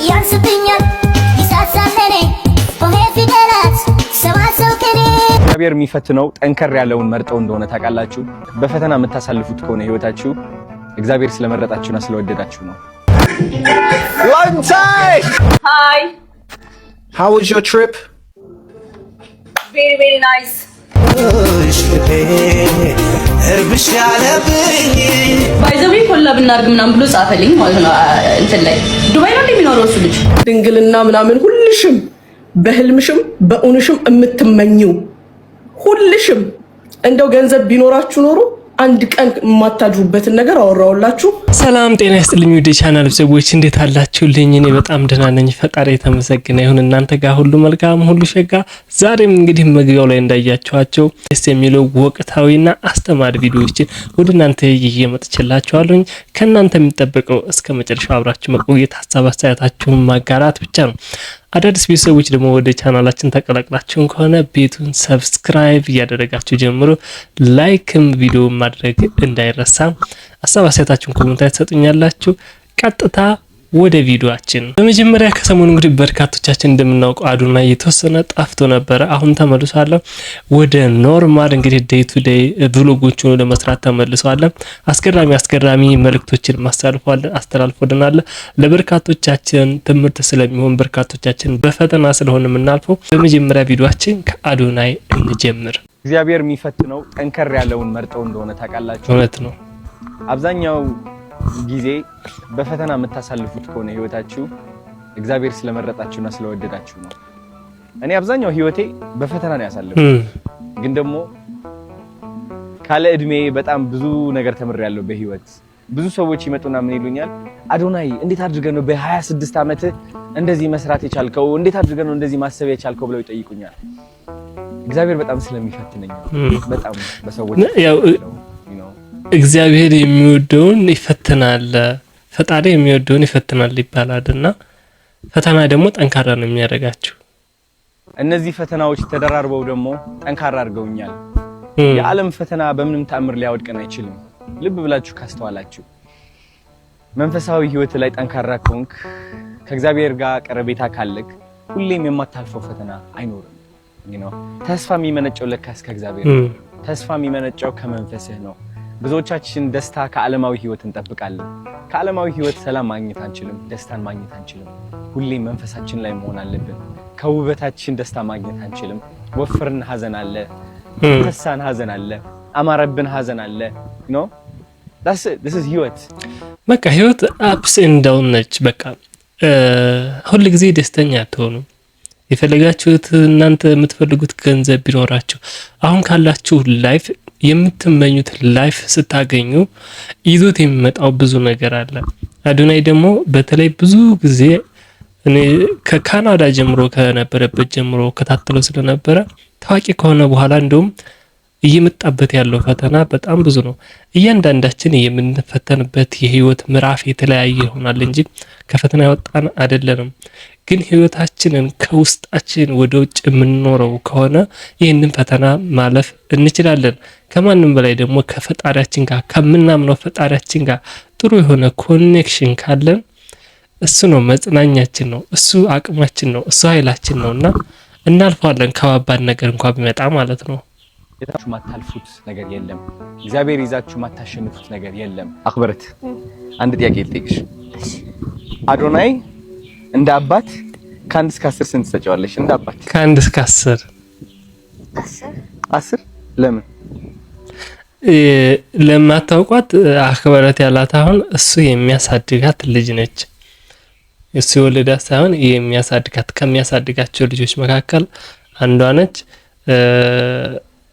ያንስብኛል ይሳሳለኔ ሆሄ ፊደላት ሰዋሰው ከኔ እግዚአብሔር የሚፈትነው ጠንከር ያለውን መርጠው እንደሆነ ታውቃላችሁ። በፈተና የምታሳልፉት ከሆነ ህይወታችሁ እግዚአብሔር ስለመረጣችሁና ስለወደዳችሁ ነው። Long time! Hi. How was your trip? Very, very nice. ባይዘዊ ኮላብ እናድርግ ምናምን ብሎ ጻፈልኝ ማለት ነው። እንትን ላይ ዱባይ ነው እንደሚኖረው እሱ ልጅ ድንግልና ምናምን ሁልሽም በህልምሽም በእውንሽም የምትመኙ ሁልሽም እንደው ገንዘብ ቢኖራችሁ ኖሮ አንድ ቀን የማታድሩበትን ነገር አወራውላችሁ። ሰላም ጤና ይስጥልኝ ውድ ቻናል ሰዎች እንዴት አላችሁልኝ? እኔ በጣም ደህና ነኝ። ፈጣሪ የተመሰገነ ይሁን። እናንተ ጋር ሁሉ መልካም ሁሉ ሸጋ። ዛሬም እንግዲህ መግቢያው ላይ እንዳያችኋቸው ደስ የሚሉ ወቅታዊና አስተማሪ ቪዲዮዎችን ወደ እናንተ ይዤ መጥቼላችኋለሁ። ከእናንተ የሚጠበቀው እስከ መጨረሻው አብራችሁ መቆየት፣ ሀሳብ አስተያየታችሁን ማጋራት ብቻ ነው። አዳዲስ ቤተሰቦች ደግሞ ወደ ቻናላችን ተቀላቅላችሁን ከሆነ ቤቱን ሰብስክራይብ እያደረጋችሁ ጀምሮ ላይክም ቪዲዮ ማድረግ እንዳይረሳ። ሀሳብ አስተያየታችሁን ኮሜንት ላይ ትሰጡኛላችሁ። ቀጥታ ወደ ቪዲዮአችን። በመጀመሪያ ከሰሞኑ እንግዲህ በርካቶቻችን እንደምናውቀው አዶናይ የተወሰነ ጠፍቶ ነበረ። አሁን ተመልሷል ወደ ኖርማል እንግዲህ ዴይ ቱ ዴይ ብሎጎቹን ወደ መስራት ተመልሷል። አስገራሚ መልእክቶችን አስተላልፎልናል። ለበርካቶቻችን ትምህርት ስለሚሆን በርካቶቻችን በፈተና ስለሆነ የምናልፈው በመጀመሪያ ቪዲዮአችን ከአዶናይ እንጀምር። እግዚአብሔር የሚፈትነው ጠንከር ያለውን መርጠው እንደሆነ ታውቃላችሁ። እውነት ነው። አብዛኛው ጊዜ በፈተና የምታሳልፉት ከሆነ ህይወታችሁ እግዚአብሔር ስለመረጣችሁና ስለወደዳችሁ ነው። እኔ አብዛኛው ህይወቴ በፈተና ነው ያሳለፍኩት። ግን ደግሞ ካለ እድሜ በጣም ብዙ ነገር ተምሬያለሁ በህይወት። ብዙ ሰዎች ይመጡና ምን ይሉኛል፣ አዶናይ እንዴት አድርገህ ነው በ26 ዓመት እንደዚህ መስራት የቻልከው? እንዴት አድርገህ ነው እንደዚህ ማሰብ የቻልከው ብለው ይጠይቁኛል። እግዚአብሔር በጣም ስለሚፈትነኝ በጣም በሰዎች ያው እግዚአብሔር የሚወደውን ይፈትናል፣ ፈጣሪ የሚወደውን ይፈትናል ይባላልና ፈተና ደግሞ ጠንካራ ነው የሚያደርጋችሁ። እነዚህ ፈተናዎች ተደራርበው ደግሞ ጠንካራ አድርገውኛል። የዓለም ፈተና በምንም ተአምር ሊያወድቀን አይችልም። ልብ ብላችሁ ካስተዋላችሁ መንፈሳዊ ህይወት ላይ ጠንካራ ከሆንክ፣ ከእግዚአብሔር ጋር ቀረቤታ ካለክ ሁሌም የማታልፈው ፈተና አይኖርም። ተስፋ የሚመነጨው ለካስ ከእግዚአብሔር ነው። ተስፋ የሚመነጨው ከመንፈስህ ነው። ብዙዎቻችን ደስታ ከዓለማዊ ህይወት እንጠብቃለን። ከዓለማዊ ህይወት ሰላም ማግኘት አንችልም፣ ደስታን ማግኘት አንችልም። ሁሌም መንፈሳችን ላይ መሆን አለብን። ከውበታችን ደስታ ማግኘት አንችልም። ወፍርን ሀዘን አለ፣ ተሳን ሀዘን አለ፣ አማረብን ሀዘን አለ። this is ህይወት። በቃ ህይወት አፕስ ኤንድ ዳውን ነች። በቃ ሁሉ ጊዜ ደስተኛ አትሆኑ። የፈለጋችሁት እናንተ የምትፈልጉት ገንዘብ ቢኖራችሁ አሁን ካላችሁ ላይፍ የምትመኙት ላይፍ ስታገኙ ይዞት የሚመጣው ብዙ ነገር አለ። አዶናይ ደግሞ በተለይ ብዙ ጊዜ እኔ ከካናዳ ጀምሮ ከነበረበት ጀምሮ ከታተለው ስለነበረ ታዋቂ ከሆነ በኋላ እንደውም እየመጣበት ያለው ፈተና በጣም ብዙ ነው። እያንዳንዳችን የምንፈተንበት የህይወት ምዕራፍ የተለያየ ይሆናል እንጂ ከፈተና ያወጣን አይደለንም። ግን ህይወታችንን ከውስጣችን ወደ ውጭ የምንኖረው ከሆነ ይህንን ፈተና ማለፍ እንችላለን። ከማንም በላይ ደግሞ ከፈጣሪያችን ጋር ከምናምነው ፈጣሪያችን ጋር ጥሩ የሆነ ኮኔክሽን ካለን እሱ ነው መጽናኛችን ነው፣ እሱ አቅማችን ነው፣ እሱ ኃይላችን ነውና እናልፈዋለን። ከባባድ ነገር እንኳን ቢመጣ ማለት ነው። የታችሁ ማታልፉት ነገር የለም። እግዚአብሔር ይዛችሁ ማታሸንፉት ነገር የለም። አክብረት አንድ ጥያቄ ልጠይቅሽ። አዶናይ እንደ አባት ከ1 እስከ 10 ስንት ትሰጪዋለሽ? እንደ አባት ከ1 እስከ 10 10 ለምን ለማታውቋት አክብረት ያላት አሁን እሱ የሚያሳድጋት ልጅ ነች። እሱ የወለዳት ሳይሆን የሚያሳድጋት ከሚያሳድጋቸው ልጆች መካከል አንዷ ነች።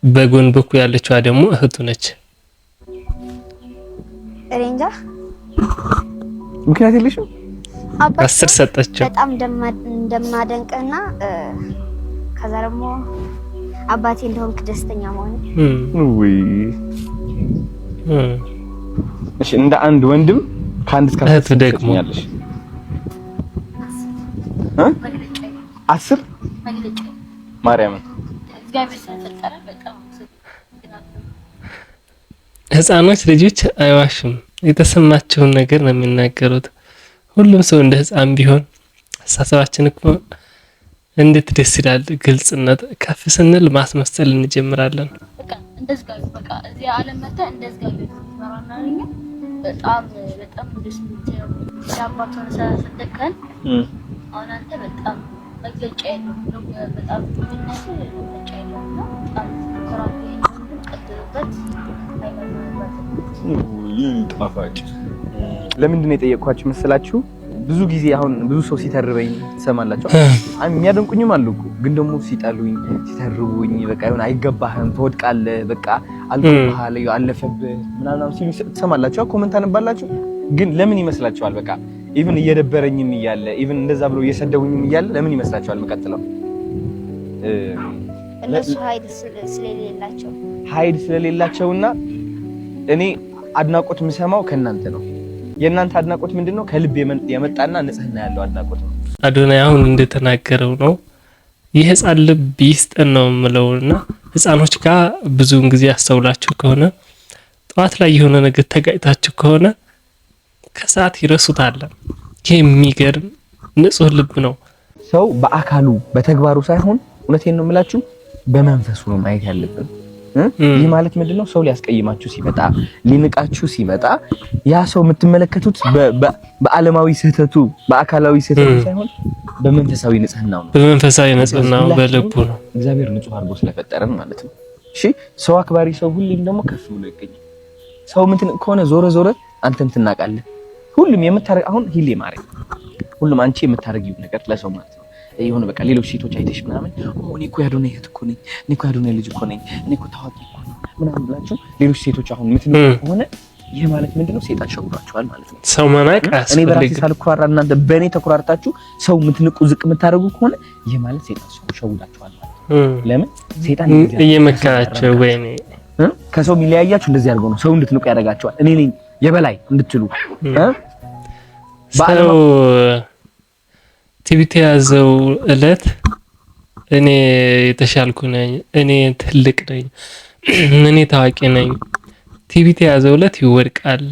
በጎን በኩል ያለችዋ ደግሞ እህቱ ነች። ሬንጃ ምክንያት የለሽም? 10 ሰጠችው። በጣም እንደማደንቅና ከዛ ደግሞ አባቴ እንደሆንክ ደስተኛ መሆን ወይ እሺ። እንደ አንድ ወንድም ከ1 እስከ 10 ደግሞ ያለሽ 10 ማርያም ህፃኖች ልጆች አይዋሹም። የተሰማቸውን ነገር ነው የሚናገሩት። ሁሉም ሰው እንደ ህፃን ቢሆን አስተሳሰባችን እኮ እንዴት ደስ ይላል። ግልጽነት ከፍ ስንል ማስመሰል እንጀምራለን። በቃ እንደዚህ ጋር በቃ እዚህ ዓለም መጣ እንደዚህ ጋር ይፈራናልኛ በጣም ደስ የሚል ያባቶን ሰደከን አሁን አንተ በጣም መገጫ ያለው በጣም ምንነሱ መገጫ ያለው ነው። በጣም ኮራፕ ቀጥሉበት ጣፋጭ ለምንድን ነው የጠየቅኳችሁ መሰላችሁ? ብዙ ጊዜ አሁን ብዙ ሰው ሲተርበኝ ትሰማላችሁ። የሚያደንቁኝም አሉ እኮ ግን ደግሞ ሲጠሉኝ ሲተርቡኝ በቃ ይሁን አይገባህም ትወድቃለህ በቃ አልቆብሃል አለፈብህ ምናምን ሲሉ ትሰማላችሁ። ኮሜንት አነባላችሁ። ግን ለምን ይመስላችኋል? በቃ ኢቭን እየደበረኝም እያለ ኢቭን እንደዛ ብሎ እየሰደቡኝም እያለ ለምን ይመስላችኋል? መቀጥለው እነሱ ኃይል ስለሌላቸውና እኔ አድናቆት የምሰማው ከእናንተ ነው። የእናንተ አድናቆት ምንድነው? ከልብ የመጣና ንጽህና ያለው አድናቆት ነው። አዶናይ አሁን እንደተናገረው ነው የህፃን ልብ ይስጠን ነው የምለውና ህፃኖች ጋር ብዙውን ጊዜ ያስተውላችሁ ከሆነ ጠዋት ላይ የሆነ ነገር ተጋጭታችሁ ከሆነ ከሰዓት ይረሱታል። ይሄ የሚገርም ንጹህ ልብ ነው። ሰው በአካሉ በተግባሩ ሳይሆን እውነቴን ነው የምላችሁ በመንፈሱ ነው ማየት ያለብን። ይህ ማለት ምንድነው? ሰው ሊያስቀይማችሁ ሲመጣ ሊንቃችሁ ሲመጣ ያ ሰው የምትመለከቱት በዓለማዊ ስህተቱ በአካላዊ ስህተቱ ሳይሆን በመንፈሳዊ ንጽህናው ነው። በመንፈሳዊ ንጽህናው በልቡ ነው። እግዚአብሔር ንጹህ አድርጎ ስለፈጠረን ማለት ነው። እሺ ሰው አክባሪ ሰው ሁሌም ደግሞ ከፍ ብሎ ይገኛል። ሰው ምን ከሆነ ዞረ አንተም ትናቃለህ። ሁሉም የምታረግ አሁን ሂሌ ማረኝ ሁሉም አንቺ የምታረጊው ነገር ለሰው ማለት ነው የሆነ በቃ ሌሎች ሴቶች አይተሽ ምናምን እኔ እኮ ያዶነ እህት እኮ ነኝ እኔ እኮ ያዶነ ልጅ እኮ ነኝ እኔ እኮ ታዋቂ እኮ ነኝ ምናምን ብላችሁ ሌሎች ሴቶች አሁን የምትነቁ ከሆነ ይሄ ማለት ምንድነው? ሴጣን ሸውዷችኋል ማለት ነው። ሰው መናቅ እኔ በራሴ ሳልኩራራ እናንተ በእኔ ተኩራርታችሁ ሰው የምትንቁ ዝቅ የምታደርጉ ከሆነ ይሄ ማለት ሴጣን ሸውዷችኋል ማለት ነው። ለምን ሴጣን እየመካቸው ወይኔ ከሰው የሚለያያችሁ እንደዚህ አድርጎ ነው ሰው እንድትንቁ ያደርጋችኋል። እኔ ነኝ የበላይ እንድትሉ ሰው ቲቪት ያዘው እለት እኔ የተሻልኩ ነኝ እኔ ትልቅ ነኝ እኔ ታዋቂ ነኝ ቲቪት ያዘው እለት ይወድቃል።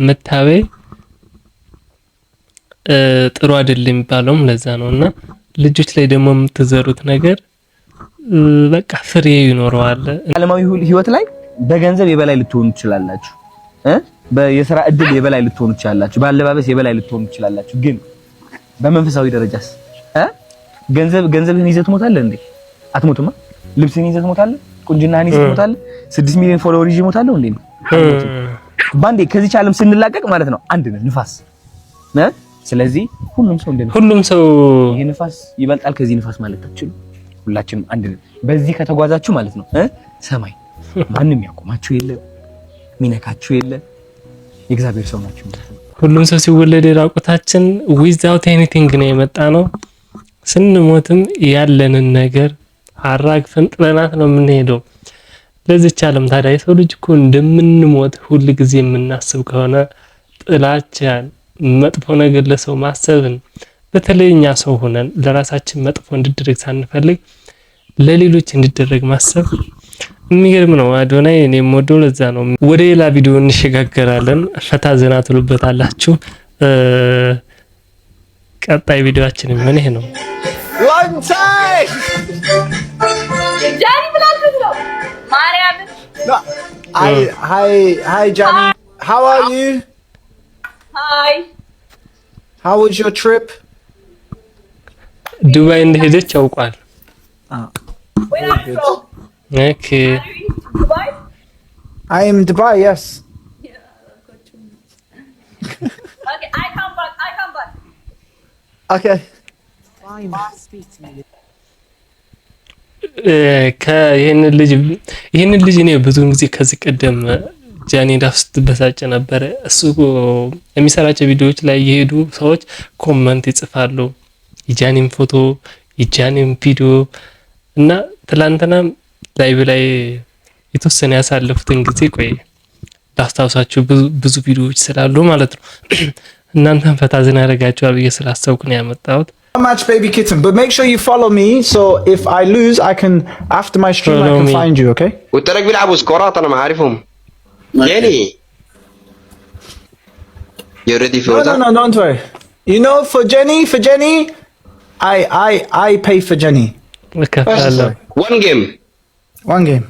መታበይ ጥሩ አይደለም የሚባለውም ለዛ ነውና ልጆች ላይ ደግሞ የምትዘሩት ነገር በቃ ፍሬ ይኖረዋል። ዓለማዊ ህይወት ላይ በገንዘብ የበላይ ልትሆኑ ትችላላችሁ በየሥራ እድል የበላይ ልትሆኑ ትችላላችሁ በአለባበስ የበላይ ልትሆኑ ትችላላችሁ። ግን በመንፈሳዊ ደረጃስ ገንዘብህን ይዘህ ትሞታለህ እንዴ? አትሞትማ። ልብስህን ይዘህ ትሞታለህ። ቁንጅናህን ይዘህ ትሞታለህ። 6 ሚሊዮን ፎሎወር ይዤ እሞታለሁ እንዴ? ባንዴ ከዚህ ዓለም ስንላቀቅ ማለት ነው አንድ ነው ንፋስ። ስለዚህ ሁሉም ሰው እንደዚህ ሁሉም ሰው ይሄ ንፋስ ይበልጣል ከዚህ ንፋስ ማለት አትችሉ። ሁላችንም አንድ ነን። በዚህ ከተጓዛችሁ ማለት ነው ሰማይ ማንንም ያቆማችሁ የለም ሚነካችሁ የለም። የእግዚአብሔር ሰው ናችሁ። ሁሉም ሰው ሲወለድ ራቁታችን ዊዛውት ኤኒቲንግ ነው የመጣ ነው። ስንሞትም ያለንን ነገር አራግፈን ጥለናት ነው የምንሄደው። ለዚች ዓለም ታዲያ የሰው ልጅ እኮ እንደምንሞት ሁሉ ጊዜ የምናስብ ከሆነ ጥላቻን መጥፎ ነገር ለሰው ማሰብን በተለይ እኛ ሰው ሆነን ለራሳችን መጥፎ እንዲደረግ ሳንፈልግ ለሌሎች እንዲደረግ ማሰብ የሚገርም ነው። አዶናይ እኔም ወደው ለዛ ነው። ወደ ሌላ ቪዲዮ እንሸጋገራለን። ፈታ ዘና ትሉበታላችሁ። ቀጣይ ቪዲዮአችን ምን ይሄ ነው? Long time! ጃኒ ብላችሁ ነው ማርያም No, hi Johnny. How are you? Hi. How was your trip? ዱባይ እንደሄደች ያውቃል። Where are you from? Okay. Are you in Dubai? I am in Dubai, yes. Yeah, I've got to. Okay, I come back. Okay. ይሄንን ልጅ እኔ ብዙውን ጊዜ ከዚህ ቀደም ጃኒ ዳፍስትበሳጨ ነበር። እሱ የሚሰራቸው ቪዲዮዎች ላይ የሄዱ ሰዎች ኮመንት ይጽፋሉ የጃኒም ፎቶ የጃኒም ቪዲዮ እና ትላንትና ላይቭ ላይ የተወሰነ ያሳለፉትን ጊዜ ቆይ ላስታውሳችሁ ብዙ ቪዲዮዎች ስላሉ ማለት ነው። እናንተን ፈታ ዘና ያደርጋችኋል ብዬ ስላሰብኩ ነው ያመጣሁት። Match baby kitten, but make sure you follow me so if I lose I can after my stream I can find you, okay? والتراك بيلعبوا سكورات انا ما عارفهم. Jenny. You ready for that? No, don't worry. You know for Jenny I pay for Jenny. One game.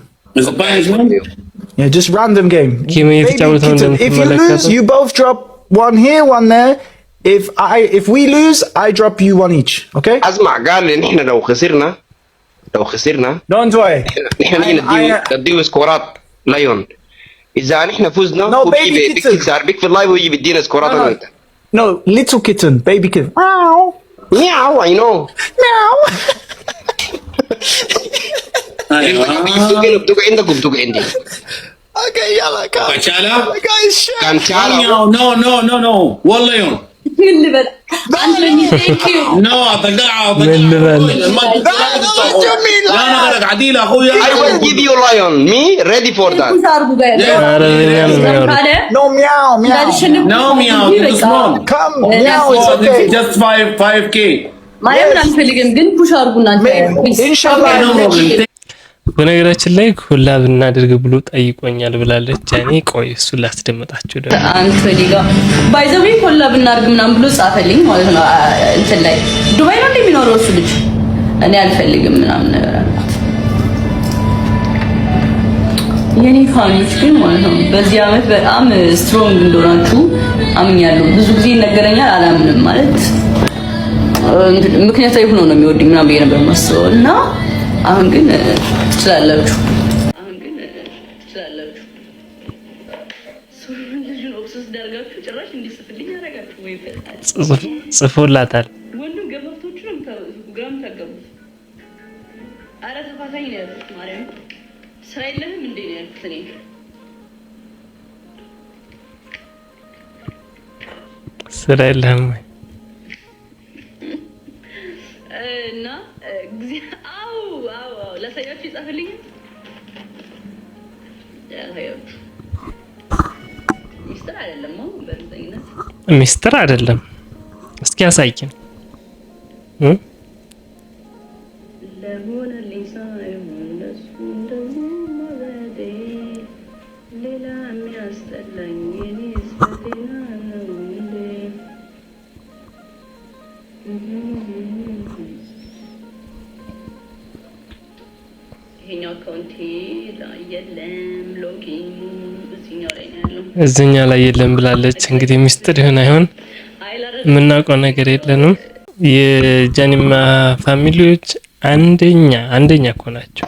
Yeah, just random game. Baby kitten. If you lose, you both drop one here, one there. If we lose, I drop you one each. Okay? اسمع قال ان احنا لو خسرنا don't worry. احنا نديو سكورات لايون. اذا نحن فزنا No, baby kitten. بيك في اللايف ويجي بيدينا سكورات انا وانت. No, little kitten, baby kitten. Meow, I know. Meow. بتوقع عندك وبتوقع عندي. Okay, يلا come. كانشالا؟ Guys, shit. كانشالا. No. والله يوم. اللي بل أنتوني thank you. No أطلع. لا أنا غلط عديل أخويا. I will give you lion. Me ready for that. كل صار بقى. No meow. No meow. Too small. Come, meow, it's okay. Just 5K. ማርያምን አልፈልግም ግን ፑሽ አድርጉና Inshallah. በነገራችን ላይ ኮላብ እናድርግ ብሎ ጠይቆኛል ብላለች። ያኔ ቆይ እሱ ላስደምጣችሁ ደግሞ አንቶኒ ጋር ባይዘዊ ኮላብ እናድርግ ምናምን ብሎ ጻፈልኝ ማለት ነው። እንትን ላይ ዱባይ ነው እንደሚኖረው እሱ ልጅ እኔ አልፈልግም ምናምን ነገር አልኩት። የኔ ፋሚሊዎች ግን ማለት ነው በዚህ አመት በጣም ስትሮንግ እንደሆናችሁ አምኛለሁ። ብዙ ጊዜ ነገረኛል አላምንም ማለት ምክንያታዊ ሆኖ ነው የሚወድኝ ምናምን ብዬ ነበር የማስበው እና አሁን ግን ትችላላችሁ። ጽፎላታል። ወንዱም ገመቶቹ ነው ግራም ታገቡት። አረ ተፋታኝ ነው ያልኩት ማርያም ስራ የለህም እንዴ ነው ያልኩት እኔ ስራ የለህም ወይ እና ጊዜ አው ለሳያችሁ ይጻፈልኝ ሚስጥር አይደለም ነው በእርግጠኝነት ሚስጥር አይደለም። እስኪ ያሳይኝ ለሆነልኝ ሳይሆን ለሱ እንደማበዴ ሌላ የሚያስጠላኝ የኔ ስፈቴና ነው እንዴ ይሄኛው አካውንቴ ላይ የለም ሎጊን እዚህኛው ላይ ነው ያለው። እዚህኛው ላይ የለም ብላለች። እንግዲህ ሚስጥር ይሁን አይሆን የምናውቀው ነገር የለንም። የጃኒማ ፋሚሊዎች አንደኛ እኮ ናቸው።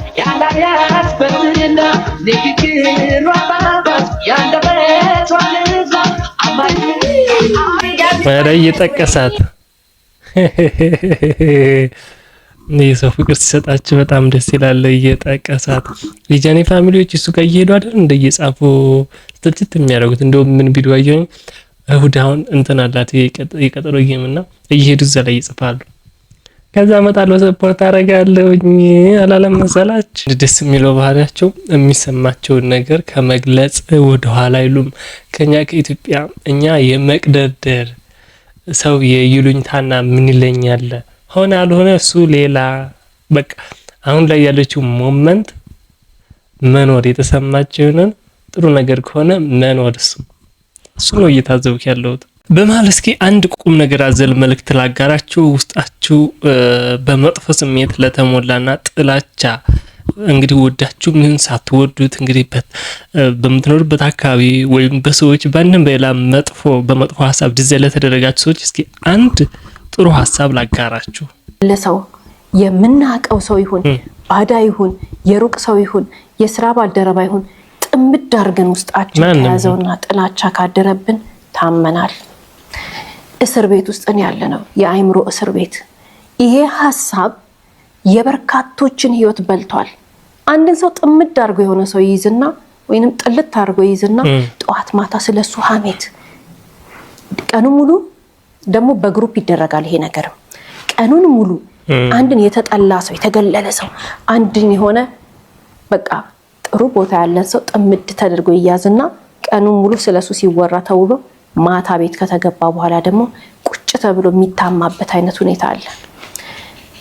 ኧረ እየጠቀሳት የሰው ፍቅር ሲሰጣችሁ በጣም ደስ ይላል። እየጠቀሳት የጃኒ ፋሚሊዎች እሱ ጋር እየሄዱ አይደል እንደየጻፉ ትልትት የሚያደርጉት። እንደውም ምን ቪዲዮ አየሁኝ እሁድ አሁን እንትን አላት የቀጠሮ ጌምና እየሄዱ እዛ ላይ ይጽፋሉ። ከዛ እመጣለሁ ሰፖርት አደርጋለሁኝ አላለም መሰላችሁ። ደስ የሚለው ባህሪያቸው የሚሰማቸውን ነገር ከመግለጽ ወደ ኋላ አይሉም። ከኛ ከኢትዮጵያ እኛ የመቅደርደር ሰው የይሉኝታና ምን ይለኛል ሆነ አልሆነ እሱ ሌላ በቃ አሁን ላይ ያለችው ሞመንት መኖር የተሰማቸውን ጥሩ ነገር ከሆነ መኖር እሱ ነው እየታዘብኩ ያለሁት። በመሀል እስኪ አንድ ቁም ነገር አዘል መልእክት ላጋራችሁ። ውስጣችሁ በመጥፎ ስሜት ለተሞላና ጥላቻ እንግዲህ ወዳችሁ ምን ሳትወዱት እንግዲህ በምትኖርበት አካባቢ ወይም በሰዎች ባንንም በሌላ በመጥፎ ሐሳብ ዲዛይን ለተደረጋችሁ ሰዎች እስኪ አንድ ጥሩ ሐሳብ ላጋራችሁ። ለሰው የምናቀው ሰው ይሁን ባዳ ይሁን የሩቅ ሰው ይሁን የሥራ ባልደረባ ይሁን ጥምድ አድርገን ውስጣችን ከያዘውና ጥላቻ ካደረብን ታመናል። እስር ቤት ውስጥ ነው ያለነው፣ የአይምሮ እስር ቤት። ይሄ ሐሳብ የበርካቶችን ህይወት በልቷል። አንድን ሰው ጥምድ አድርጎ የሆነ ሰው ይይዝና ወይንም ጥልት አድርጎ ይይዝና ጠዋት ማታ ስለሱ ሐሜት ቀኑ ሙሉ ደግሞ በግሩፕ ይደረጋል። ይሄ ነገር ቀኑን ሙሉ አንድን የተጠላ ሰው የተገለለ ሰው አንድን የሆነ በቃ ጥሩ ቦታ ያለን ሰው ጥምድ ተደርጎ ይያዝና ቀኑን ሙሉ ስለሱ ሲወራ ተውሎ ማታ ቤት ከተገባ በኋላ ደግሞ ቁጭ ተብሎ የሚታማበት አይነት ሁኔታ አለ።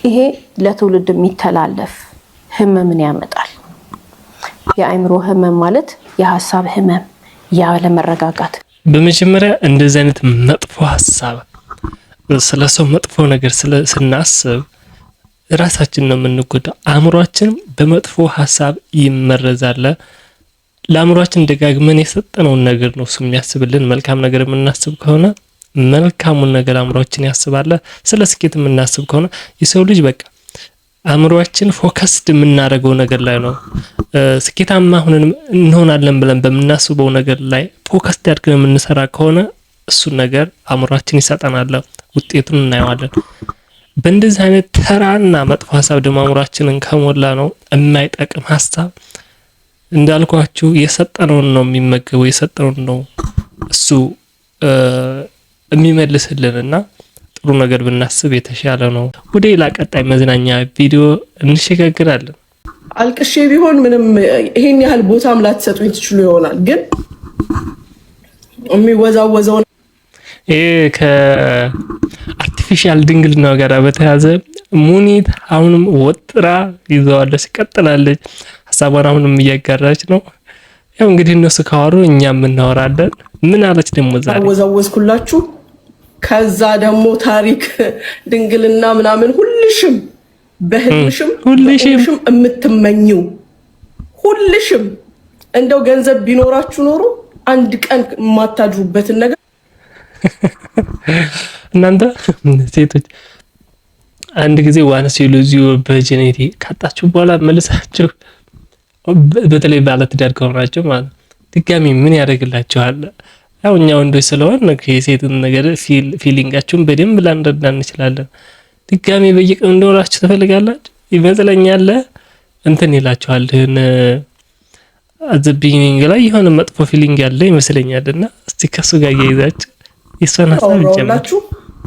ይሄ ለትውልድ የሚተላለፍ ህመምን ያመጣል። የአይምሮ ህመም ማለት የሐሳብ ህመም፣ ያለ መረጋጋት። በመጀመሪያ እንደዚህ አይነት መጥፎ ሐሳብ ስለሰው መጥፎ ነገር ስናስብ ራሳችን ነው የምንጎዳው። አእምሯችን በመጥፎ ሐሳብ ይመረዛል። ለአእምሯችን ደጋግመን የሰጠነውን ነገር ነው እሱ የሚያስብልን። መልካም ነገር የምናስብ ከሆነ መልካሙን ነገር አእምሯችን ያስባል። ስለ ስኬት የምናስብ ከሆነ የሰው ልጅ በቃ አእምሯችን ፎከስድ የምናደርገው ነገር ላይ ነው። ስኬታማ ሆነን እንሆናለን ብለን በምናስበው ነገር ላይ ፎከስድ አድርገን የምንሰራ ከሆነ እሱን ነገር አእምሯችን ይሰጠናል፣ ውጤቱን እናየዋለን። በእንደዚህ አይነት ተራና መጥፎ ሐሳብ ደግሞ አእምሯችንን ከሞላ ነው የማይጠቅም ሐሳብ እንዳልኳችሁ የሰጠነውን ነው የሚመገበው፣ የሰጠነውን ነው እሱ የሚመልስልንና ጥሩ ነገር ብናስብ የተሻለ ነው። ወደ ሌላ ቀጣይ መዝናኛ ቪዲዮ እንሸጋግራለን። አልቅሼ ቢሆን ምንም ይሄን ያህል ቦታም ላትሰጡኝ ትችሉ ይሆናል፣ ግን የሚወዛወዘው ይሄ ከአርቲፊሻል ድንግልና ጋር በተያዘ ሙኒት አሁንም ወጥራ ይዘዋለች፣ ቀጥላለች። ሐሳቧን አሁንም እያጋራች ነው። ያው እንግዲህ እነሱ ካወሩ እኛም እናወራለን። ምን አለች ደግሞ ዛሬ? ወዛወዝኩላችሁ። ከዛ ደግሞ ታሪክ ድንግልና ምናምን ሁልሽም በህልምሽም ሁልሽም የምትመኙ ሁልሽም እንደው ገንዘብ ቢኖራችሁ ኖሮ አንድ ቀን የማታድሩበትን ነገር እናንተ ሴቶች አንድ ጊዜ ዋንስ ዩሉዚዮ በጀኔቲ ካጣችሁ በኋላ መልሳችሁ በተለይ ባለትዳር ከሆናችሁ ማለት ድጋሚ ምን ያደርግላችኋል? ያው እኛ ወንዶች ስለሆነ የሴትን ነገር ፊሊንጋችሁን በደንብ ላንረዳ እንችላለን። ድጋሚ በየቀኑ እንደወራችሁ ትፈልጋላችሁ ይመስለኛል። እንትን ይላችኋል አዘቢኒንግ ላይ የሆነ መጥፎ ፊሊንግ ያለ ይመስለኛልና እስቲ ከሱ ጋር ያይዛችሁ ይሰና ሰብቻላችሁ።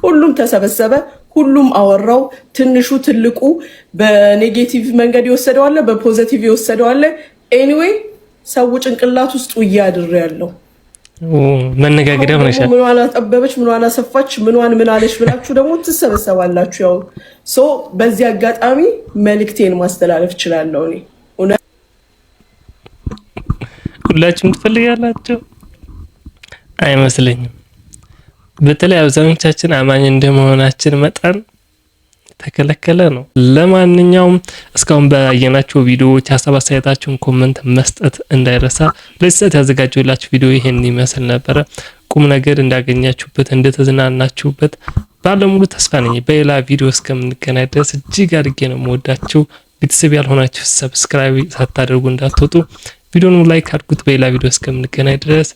ሁሉም ተሰበሰበ፣ ሁሉም አወራው። ትንሹ ትልቁ በኔጌቲቭ መንገድ ይወሰደው አለ፣ በፖዚቲቭ ይወሰደው አለ። ኤኒዌይ ሰው ጭንቅላት ውስጥ ውያድር ያለው መነጋገሪያ ሆነሻል። ምኗን አጠበበች፣ ምኗን አሰፋች፣ ምኗን ምን አለች ብላችሁ ደግሞ ትሰበሰባላችሁ። ያው በዚህ አጋጣሚ መልእክቴን ማስተላለፍ እችላለሁ። እኔ ሁላችሁም ትፈልጋላችሁ አይመስለኝም። በተለይ አብዛኞቻችን አማኝ እንደመሆናችን መጠን ተከለከለ ነው። ለማንኛውም እስካሁን ባየናቸው ቪዲዮዎች ሀሳብ አስተያየታችሁን ኮሜንት መስጠት እንዳይረሳ። ለዚህ ያዘጋጀሁላችሁ ቪዲዮ ይሄን ይመስል ነበር። ቁም ነገር እንዳገኛችሁበት እንደተዝናናችሁበት ባለሙሉ ተስፋ ነኝ። በሌላ ቪዲዮ እስከምንገናኝ ድረስ እጅግ አድርጌ ነው የምወዳችሁ። ቤተሰብ ያልሆናችሁ ሰብስክራይብ ሳታደርጉ እንዳትወጡ። ቪዲዮውን ላይክ አድርጉት። በሌላ ቪዲዮ እስከምንገናኝ ድረስ